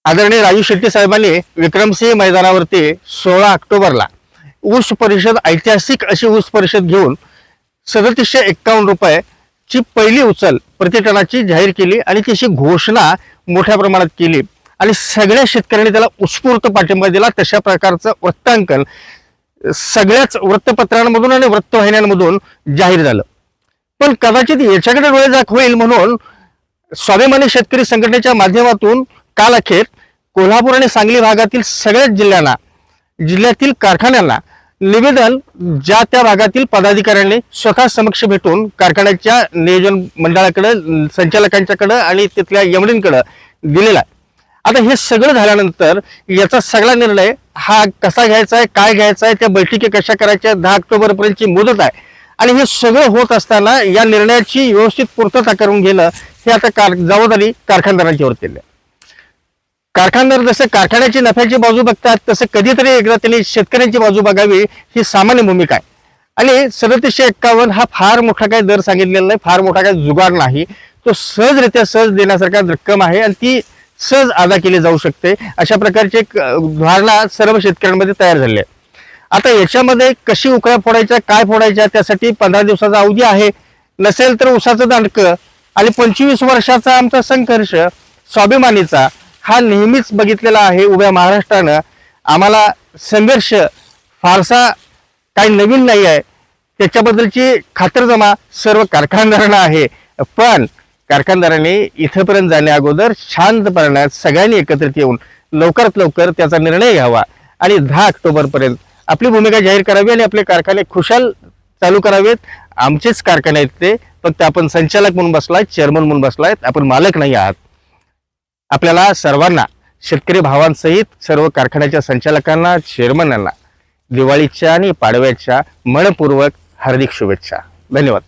आदरणीय राजू शेट्टी साहेबांनी विक्रमसिंह मैदानावरती 16 ऑक्टोबरला ऊस परिषद, ऐतिहासिक अशी ऊस परिषद घेऊन 3751 रुपयाची पहिली उचल प्रति टनाची जाहीर केली आणि त्याची घोषणा मोठ्या प्रमाणात केली आणि सगळ्या शेतकऱ्यांनी त्याला उत्स्फूर्त पाठिंबा दिला। तशा प्रकारचं वृत्तांकन सगळ्याच वृत्तपत्रांमधून आणि वृत्तवाहिन्यांमधून जाहीर झालं। पण कदाचित याच्याकडे डोळेझाक होईल म्हणून स्वाभिमानी शेतकरी संघटनेच्या माध्यमातून काल अखेर कोल्हापूर आणि सांगली भागातील सगळ्याच जिल्ह्यातील कारखान्यांना निवेदन ज्या त्या भागातील पदाधिकाऱ्यांनी स्वतः समक्ष भेटून कारखान्याच्या नियोजन मंडळाकडे, संचालकांच्याकडे आणि तिथल्या यमडींकडे दिलेला आहे। आता हे सगळं झाल्यानंतर याचा सगळा निर्णय हा कसा घ्यायचा आहे, काय घ्यायचा आहे, त्या बैठकी कशा करायच्या, 10 ऑक्टोबर पर्यंतची मुदत आहे आणि हे सगळं होत असताना या निर्णयाची व्यवस्थित पूर्तता करून घेणं हे आता जबाबदारी कारखानदारांची वरती आहे। कारखानदार जसं कारखान्याची नफ्याची बाजू बघतात तसं कधीतरी एकदा त्यांनी शेतकऱ्यांची बाजू बघावी ही सामान्य भूमिका आहे। आणि 3751 हा फार मोठा काही दर सांगितलेला नाही, फार मोठा काही जुगाड नाही, तो सहजरित्या सहज देण्यासारखा रक्कम आहे आणि ती सहज अदा केली जाऊ शकते। अशा प्रकारची एक धारणा सर्व शेतकऱ्यांमध्ये तयार झाली आहे। आता याच्यामध्ये कशी उकळ्या फोडायच्या, काय फोडायच्या, त्यासाठी 15 दिवसाचा अवधी आहे, नसेल तर उसाचं दांडकं आणि 25 वर्षाचा आमचा संघर्ष स्वाभिमानीचा हा नेहमीच बघितलेला आहे। उभ्या महाराष्ट्रानं आम्हाला संघर्ष फारसा काही नवीन नाही आहे, त्याच्याबद्दलची खातरजमा सर्व कारखानदारांना आहे। पण कारखानदारांनी इथपर्यंत जाण्या अगोदर शांतपणे सगळ्यांनी एकत्रित येऊन लवकरात लवकर त्याचा निर्णय घ्यावा आणि 10 ऑक्टोबर पर्यंत आपली भूमिका जाहीर करावी आणि आपले कारखाने खुशाल चालू करावेत। आमचेच कारखाने आहेत ते, फक्त आपण संचालक म्हणून बसलाय, चेअरमन म्हणून बसलायत, आपण मालक नाही आहात। आपल्याला सर्वांना, शेतकरी भावांसहित सर्व कारखान्याच्या संचालकांना, चेअरमनांना दिवाळीच्या आणि पाडव्याच्या मनपूर्वक हार्दिक शुभेच्छा। धन्यवाद।